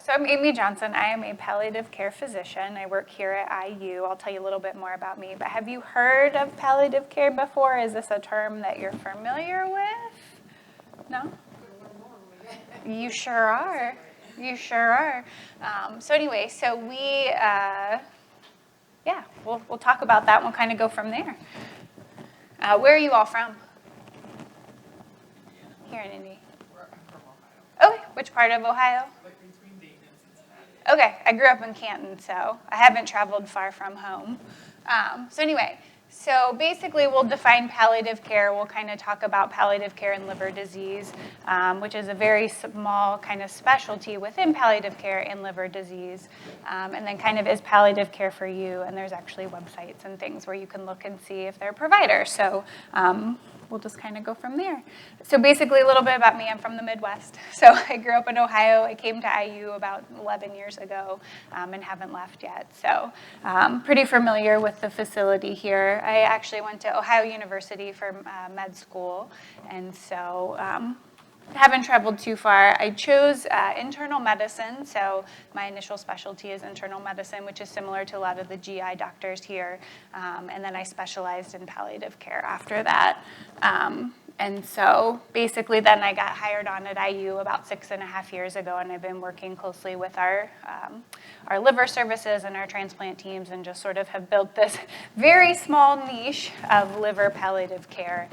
So I'm Amy Johnson. I am a palliative care physician. I work here at IU. I'll tell you a little bit more about me. But have you heard of palliative care before? Is this a term that you're familiar with? No? You sure are. You sure are. So anyway, so we'll talk about that. We'll kind of go from there. Where are you all from? Here in Indy. I'm from Ohio. Okay, which part of Ohio? Like between Dayton and Cincinnati. Okay, I grew up in Canton, so I haven't traveled far from home. So basically we'll define palliative care. We'll kind of talk about palliative care and liver disease, which is a very small kind of specialty within palliative care in liver disease. And then kind of is palliative care for you? And there's actually websites and things where you can look and see if they're providers. So we'll just kind of go from there. So basically a little bit about me. I'm from the Midwest. So I grew up in Ohio. I came to IU about 11 years ago and haven't left yet. So pretty familiar with the facility here. I actually went to Ohio University for med school. And so haven't traveled too far. I chose internal medicine, so my initial specialty is internal medicine, which is similar to a lot of the GI doctors here, and then I specialized in palliative care after that. And so basically then I got hired on at IU about 6.5 years ago, and I've been working closely with our liver services and our transplant teams and just sort of have built this very small niche of liver palliative care.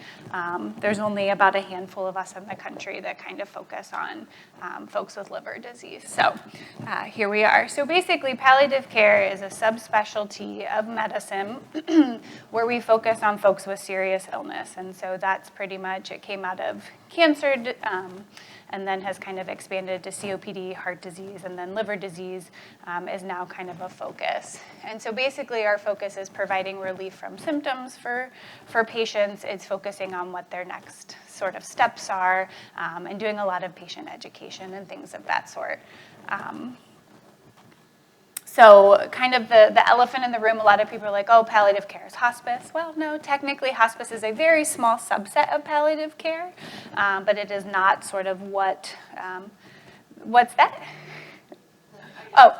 There's only about a handful of us in the country that kind of focus on folks with liver disease. So here we are. So basically palliative care is a subspecialty of medicine where we focus on folks with serious illness. And so that's pretty much, it came out of cancer and then has kind of expanded to COPD, heart disease, and then liver disease is now kind of a focus. And so basically our focus is providing relief from symptoms for patients. It's focusing on what their next sort of steps are and doing a lot of patient education and things of that sort. So kind of the elephant in the room, a lot of people are like, oh, palliative care is hospice. Well, no, technically hospice is a very small subset of palliative care, but it is not sort of what's that? Oh,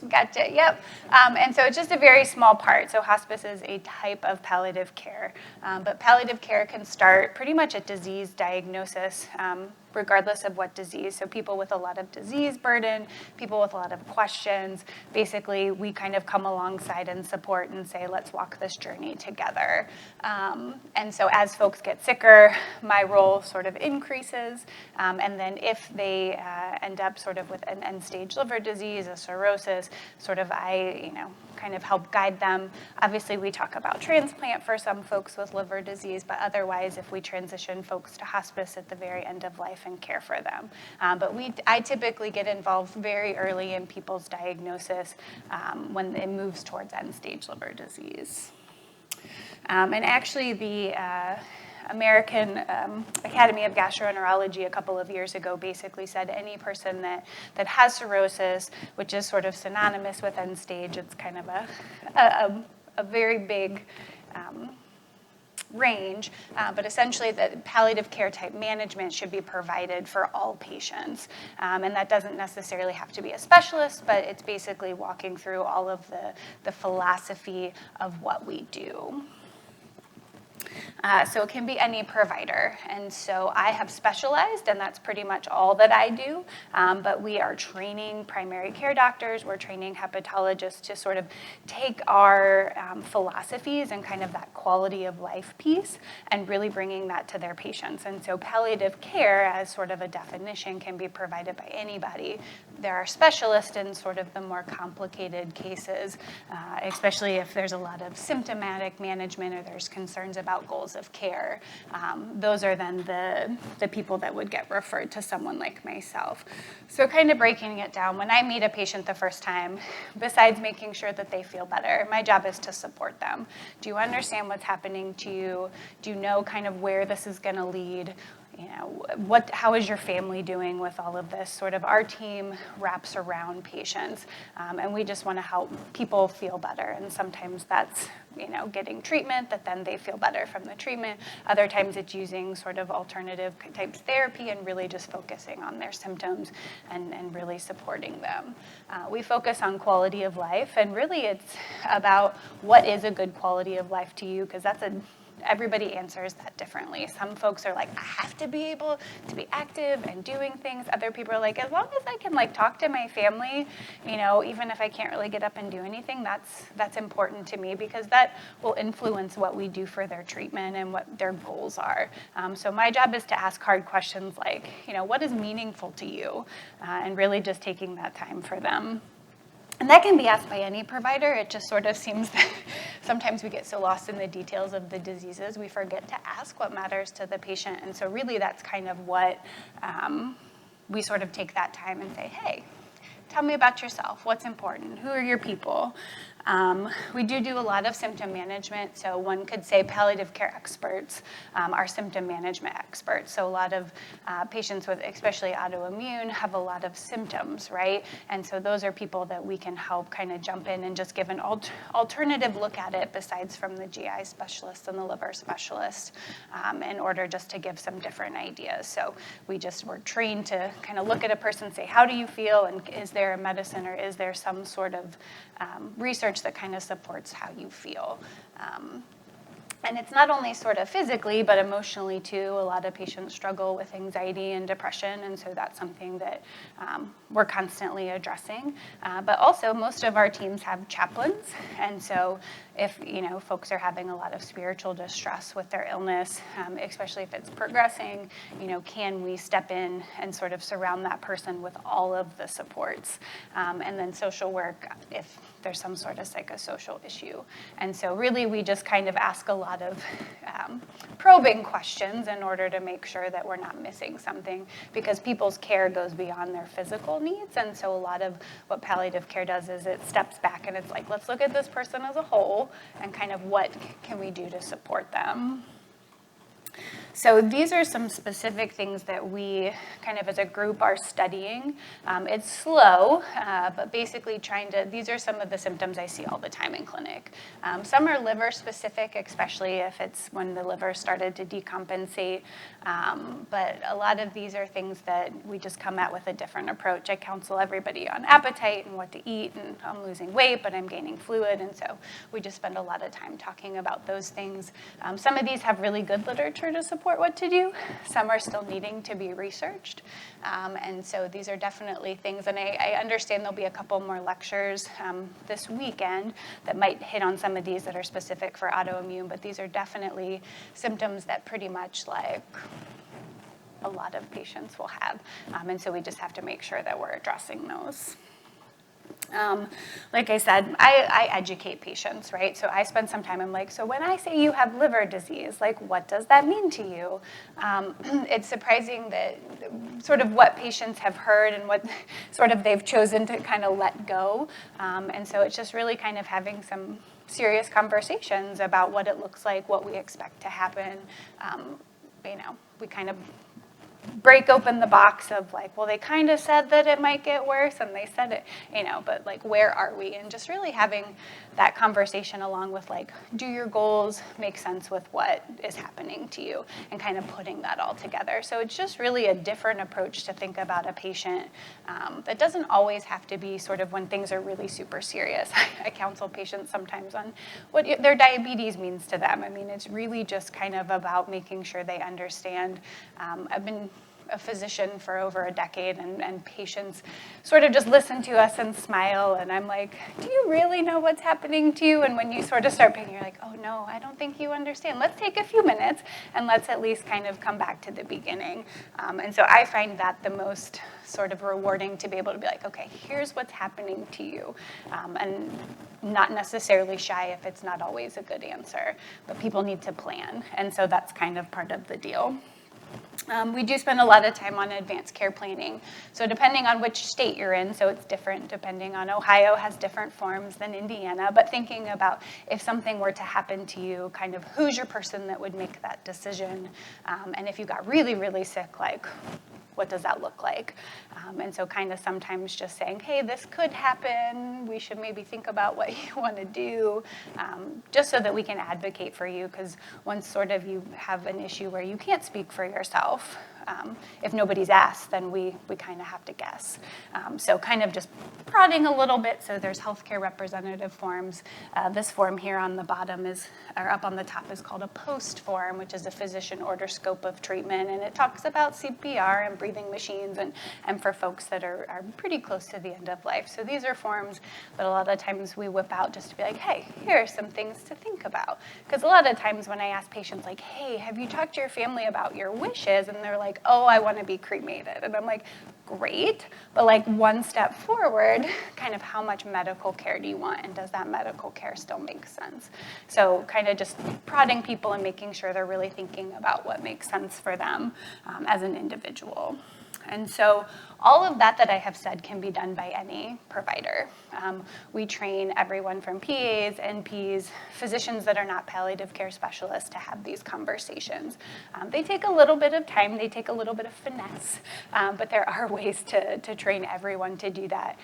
gotcha, yep. And so it's just a very small part. So hospice is a type of palliative care. But palliative care can start pretty much at disease diagnosis, regardless of what disease. So people with a lot of disease burden, people with a lot of questions, basically we kind of come alongside and support and say, let's walk this journey together. And so as folks get sicker, my role sort of increases. And then if they end up sort of with an end-stage liver disease, a cirrhosis, sort of I kind of help guide them. Obviously, we talk about transplant for some folks with liver disease, but otherwise, if we transition folks to hospice at the very end of life and care for them. But I typically get involved very early in people's diagnosis when it moves towards end-stage liver disease. And actually, the American Academy of Gastroenterology a couple of years ago basically said any person that has cirrhosis, which is sort of synonymous with end stage, it's kind of a very big range, but essentially the palliative care type management should be provided for all patients. And that doesn't necessarily have to be a specialist, but it's basically walking through all of the philosophy of what we do. So it can be any provider. And so I have specialized, and that's pretty much all that I do. But we are training primary care doctors. We're training hepatologists to sort of take our philosophies and kind of that quality of life piece and really bringing that to their patients. And so palliative care, as sort of a definition, can be provided by anybody. There are specialists in sort of the more complicated cases, especially if there's a lot of symptomatic management or there's concerns about goals of care. Those are then the people that would get referred to someone like myself. So kind of breaking it down, when I meet a patient the first time, besides making sure that they feel better, my job is to support them. Do you understand what's happening to you? Do you know kind of where this is going to lead? how is your family doing with all of this? Sort of our team wraps around patients, and we just want to help people feel better. And sometimes that's, getting treatment that then they feel better from the treatment. Other times it's using sort of alternative types therapy and really just focusing on their symptoms and really supporting them. We focus on quality of life, and really it's about what is a good quality of life to you, because everybody answers that differently. Some folks are like, I have to be able to be active and doing things. Other people are like, as long as I can talk to my family, even if I can't really get up and do anything, that's important to me, because that will influence what we do for their treatment and what their goals are. So my job is to ask hard questions like, what is meaningful to you? And really just taking that time for them. And that can be asked by any provider. It just sort of seems that sometimes we get so lost in the details of the diseases, we forget to ask what matters to the patient. And so really that's kind of what we sort of take that time and say, hey, tell me about yourself. What's important? Who are your people? We do a lot of symptom management. So one could say palliative care experts are symptom management experts. So a lot of patients with especially autoimmune have a lot of symptoms, right? And so those are people that we can help kind of jump in and just give an alternative look at it besides from the GI specialist and the liver specialist in order just to give some different ideas. So we're trained to kind of look at a person and say, how do you feel? And is there a medicine or is there some sort of research that kind of supports how you feel. And it's not only sort of physically, but emotionally too. A lot of patients struggle with anxiety and depression, and so that's something that we're constantly addressing. But also, most of our teams have chaplains, and so if folks are having a lot of spiritual distress with their illness, especially if it's progressing, can we step in and sort of surround that person with all of the supports, and then social work if there's some sort of psychosocial issue. And so really we just kind of ask a lot of probing questions in order to make sure that we're not missing something, because people's care goes beyond their physical needs. And so a lot of what palliative care does is it steps back and it's like, let's look at this person as a whole and kind of what can we do to support them. So these are some specific things that we kind of as a group are studying. It's slow, but basically these are some of the symptoms I see all the time in clinic. Some are liver specific, especially if it's when the liver started to decompensate. But a lot of these are things that we just come at with a different approach. I counsel everybody on appetite and what to eat, and I'm losing weight, but I'm gaining fluid. And so we just spend a lot of time talking about those things. Some of these have really good literature to support what to do. Some are still needing to be researched. And so these are definitely things, and I understand there'll be a couple more lectures this weekend that might hit on some of these that are specific for autoimmune, but these are definitely symptoms that pretty much a lot of patients will have. And so we just have to make sure that we're addressing those. Like I said, I educate patients, right? So I spend some time, I'm like, so when I say you have liver disease, what does that mean to you? It's surprising that sort of what patients have heard and what sort of they've chosen to kind of let go. And so it's just really kind of having some serious conversations about what it looks like, what we expect to happen. We kind of break open the box of well, they kind of said that it might get worse and they said it, but where are we? And just really having that conversation along with do your goals make sense with what is happening to you, and kind of putting that all together. So it's just really a different approach to think about a patient that doesn't always have to be sort of when things are really super serious. I counsel patients sometimes on what their diabetes means to them. I mean, it's really just kind of about making sure they understand. I've been a physician for over a decade, and patients sort of just listen to us and smile, and I'm like, do you really know what's happening to you? And when you sort of start picking, you're like, oh no, I don't think you understand. Let's take a few minutes and let's at least kind of come back to the beginning. And so I find that the most sort of rewarding to be able to be like, okay, here's what's happening to you, and not necessarily shy if it's not always a good answer, but people need to plan, and so that's kind of part of the deal. We do spend a lot of time on advanced care planning. So depending on which state you're in, so it's different depending on Ohio has different forms than Indiana, but thinking about if something were to happen to you, kind of who's your person that would make that decision? And if you got really, really sick, like, what does that look like? And so kind of sometimes just saying, hey, this could happen. We should maybe think about what you want to do, just so that we can advocate for you. Because once sort of you have an issue where you can't speak for yourself, if nobody's asked, then we kind of have to guess. So kind of just prodding a little bit. So there's healthcare representative forms. This form here on the bottom or up on the top is called a POST form, which is a physician order scope of treatment. And it talks about CPR and breathing machines and for folks that are pretty close to the end of life. So these are forms that a lot of times we whip out just to be like, hey, here are some things to think about. Because a lot of times when I ask patients like, hey, have you talked to your family about your wishes? And they're like, oh, I want to be cremated. And I'm like, great, but like one step forward, kind of how much medical care do you want, and does that medical care still make sense? So kind of just prodding people and making sure they're really thinking about what makes sense for them as an individual. And so all of that I have said can be done by any provider. We train everyone from PAs, NPs, physicians that are not palliative care specialists to have these conversations. They take a little bit of time, they take a little bit of finesse, but there are ways to train everyone to do that.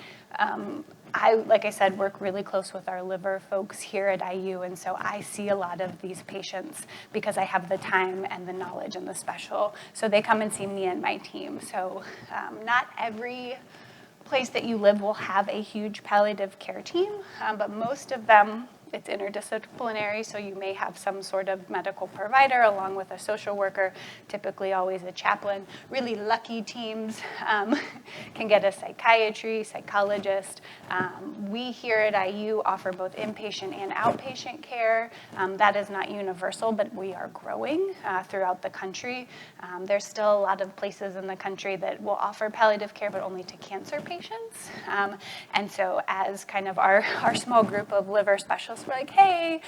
I, like I said, work really close with our liver folks here at IU, and so I see a lot of these patients because I have the time and the knowledge and the special. So they come and see me and my team. So not every place that you live will have a huge palliative care team, but most of them, it's interdisciplinary, so you may have some sort of medical provider along with a social worker, typically always a chaplain. Really lucky teams can get a psychiatry, psychologist. We here at IU offer both inpatient and outpatient care. That is not universal, but we are growing throughout the country. There's still a lot of places in the country that will offer palliative care, but only to cancer patients. And so as kind of our small group of liver specialists, we're like, hey,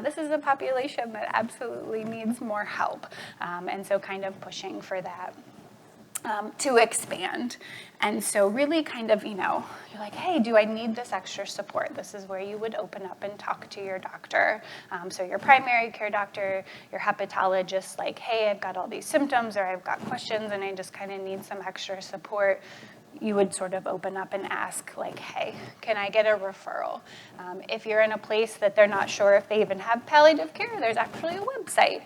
this is a population that absolutely needs more help. And so kind of pushing for that to expand. And so really kind of, you're like, hey, do I need this extra support? This is where you would open up and talk to your doctor. So your primary care doctor, your hepatologist, like, hey, I've got all these symptoms or I've got questions and I just kind of need some extra support. You would sort of open up and ask, like, hey, can I get a referral? If you're in a place that they're not sure if they even have palliative care, there's actually a website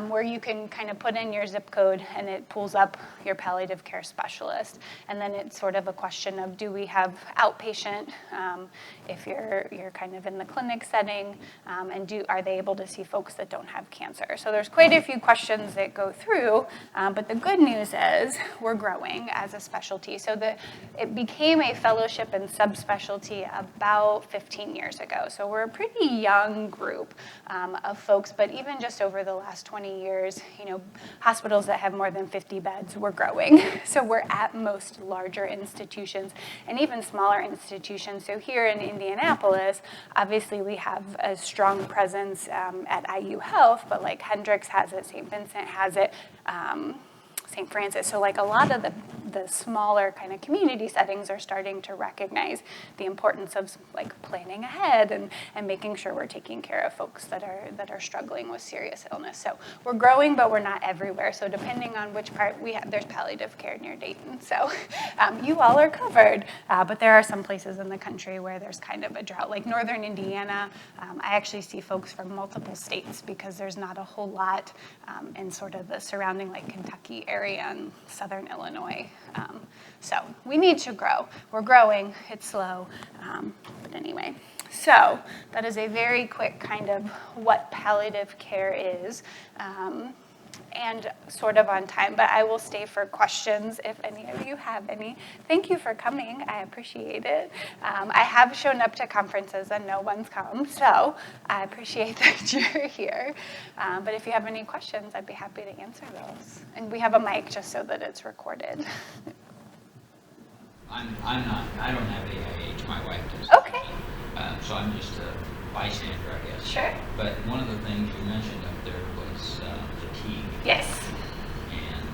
where you can kind of put in your zip code and it pulls up your palliative care specialist. And then it's sort of a question of, do we have outpatient if you're kind of in the clinic setting, and are they able to see folks that don't have cancer? So there's quite a few questions that go through, but the good news is we're growing as a specialty. So it became a fellowship and subspecialty about 15 years ago. So we're a pretty young group of folks, but even just over the last 20 years, hospitals that have more than 50 beds, we're growing. So we're at most larger institutions and even smaller institutions. So here in Indianapolis, obviously we have a strong presence at IU Health, but like Hendrix has it, St. Vincent has it, St. Francis. So like a lot of the smaller kind of community settings are starting to recognize the importance of like planning ahead and making sure we're taking care of folks that are struggling with serious illness. So we're growing, but we're not everywhere. So depending on which part there's palliative care near Dayton. So you all are covered, but there are some places in the country where there's kind of a drought. Like northern Indiana, I actually see folks from multiple states because there's not a whole lot in sort of the surrounding like Kentucky area and southern Illinois. So we need to grow. We're growing, it's slow, but anyway. So that is a very quick kind of what palliative care is, and sort of on time, but I will stay for questions if any of you have any. Thank you for coming, I appreciate it. I have shown up to conferences and no one's come, so I appreciate that you're here. But if you have any questions, I'd be happy to answer those. And we have a mic just so that it's recorded. I don't have AIH, my wife does. Okay. So I'm just a bystander, I guess. Sure. But one of the things you mentioned up there was fatigue. Yes. And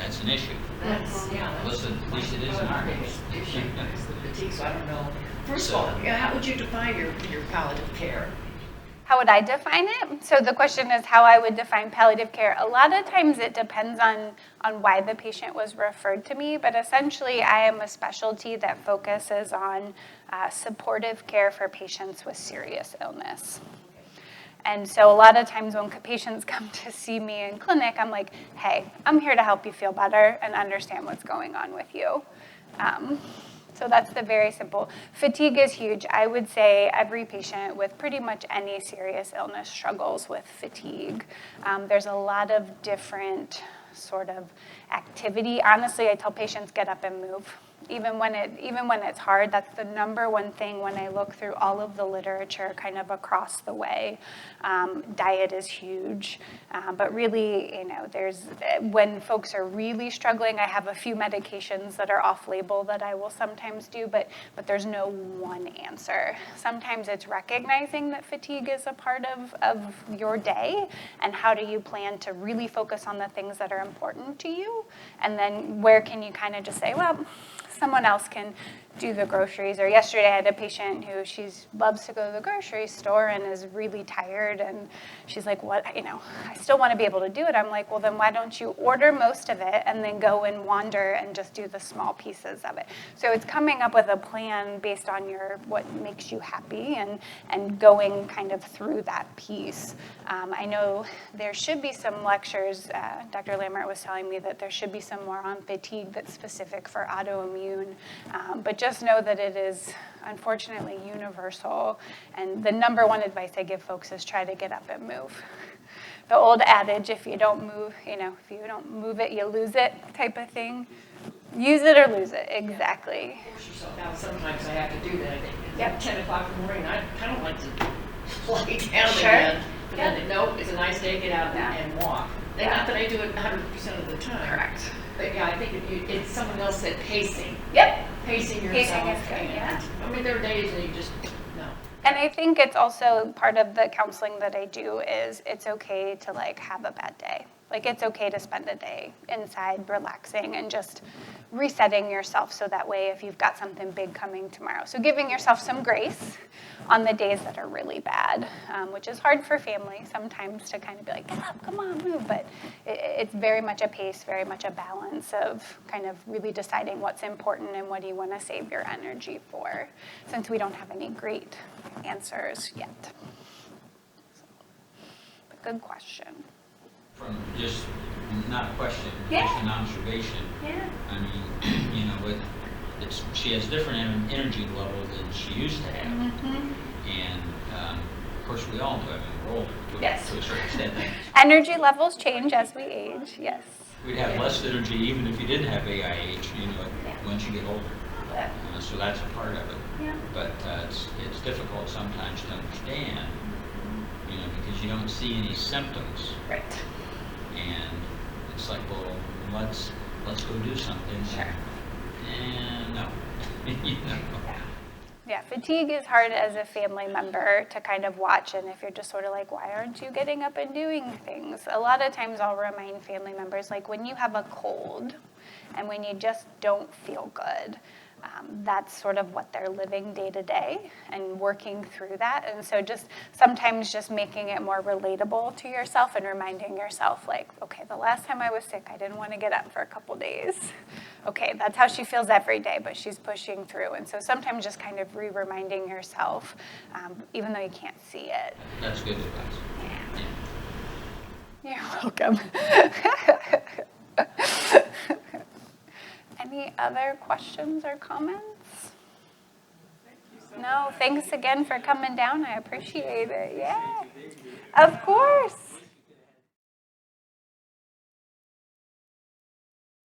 that's an issue. That's, yeah. At least it is in our case. Issue is the fatigue, so I don't know. First of So- all, yeah, how would you define your palliative care? How would I define it? So the question is how I would define palliative care. A lot of times it depends on why the patient was referred to me, but essentially I am a specialty that focuses on supportive care for patients with serious illness. And so a lot of times when patients come to see me in clinic, I'm like, hey, I'm here to help you feel better and understand what's going on with you. So that's the very simple. Fatigue is huge. I would say every patient with pretty much any serious illness struggles with fatigue. There's a lot of different sort of activity. Honestly, I tell patients get up and move. Even when it's hard, that's the number one thing when I look through all of the literature kind of across the way. Diet is huge, but really, when folks are really struggling, I have a few medications that are off-label that I will sometimes do, but there's no one answer. Sometimes it's recognizing that fatigue is a part of your day, and how do you plan to really focus on the things that are important to you, and then where can you kind of just say, well, someone else can do the groceries. Or yesterday I had a patient who loves to go to the grocery store and is really tired, and she's like, what, I still want to be able to do it. I'm like, well, then why don't you order most of it and then go and wander and just do the small pieces of it. So it's coming up with a plan based on what makes you happy and going kind of through that piece. I know there should be some lectures, Dr. Lambert was telling me that there should be some more on fatigue that's specific for autoimmune, but just know that it is unfortunately universal, and the number one advice I give folks is try to get up and move. The old adage, if you don't move, if you don't move it, you lose it type of thing. Use it or lose it, exactly. Force yourself out. Sometimes I have to do that. Yep. At 10 o'clock in the morning, I kind of like to lie down Sure. again. But Yep. then, nope, it's a nice day, get out Yeah. and walk. Yeah. Not that I do it 100% of the time. Correct. But yeah, I think it's someone else said pacing. Yep. Pacing yourself. Pacing is good, and, yeah. I mean, there are days when you just, no. And I think it's also part of the counseling that I do is it's okay to have a bad day. It's okay to spend a day inside relaxing and just resetting yourself so that way if you've got something big coming tomorrow. So giving yourself some grace on the days that are really bad, which is hard for family sometimes to kind of be like, get up, come on, move. But it's very much a pace, very much a balance of kind of really deciding what's important and what do you want to save your energy for, since we don't have any great answers yet. But good question. From just, not a question, Yeah. just an observation. Yeah. I mean, she has different energy level than she used to have. Mm-hmm. And, of course, we all do it when we're older, Yes. to a certain extent. Energy levels change as we age, yes. We'd have less energy even if you didn't have AIH, Yeah. once you get older. Yeah. So that's a part of it. Yeah. But it's difficult sometimes to understand, because you don't see any symptoms. Right. And it's like, well, let's go do something. Sure. And no. Yeah, fatigue is hard as a family member to kind of watch, and if you're just sort of like, why aren't you getting up and doing things? A lot of times I'll remind family members, when you have a cold and when you just don't feel good, that's sort of what they're living day to day and working through that. And so sometimes just making it more relatable to yourself and reminding yourself okay, the last time I was sick, I didn't want to get up for a couple days. Okay, that's how she feels every day, but she's pushing through. And so sometimes just kind of reminding yourself, even though you can't see it. That's good advice. Yeah. You're welcome. Any other questions or comments? No, thanks again for coming down. I appreciate it. Yeah. Of course.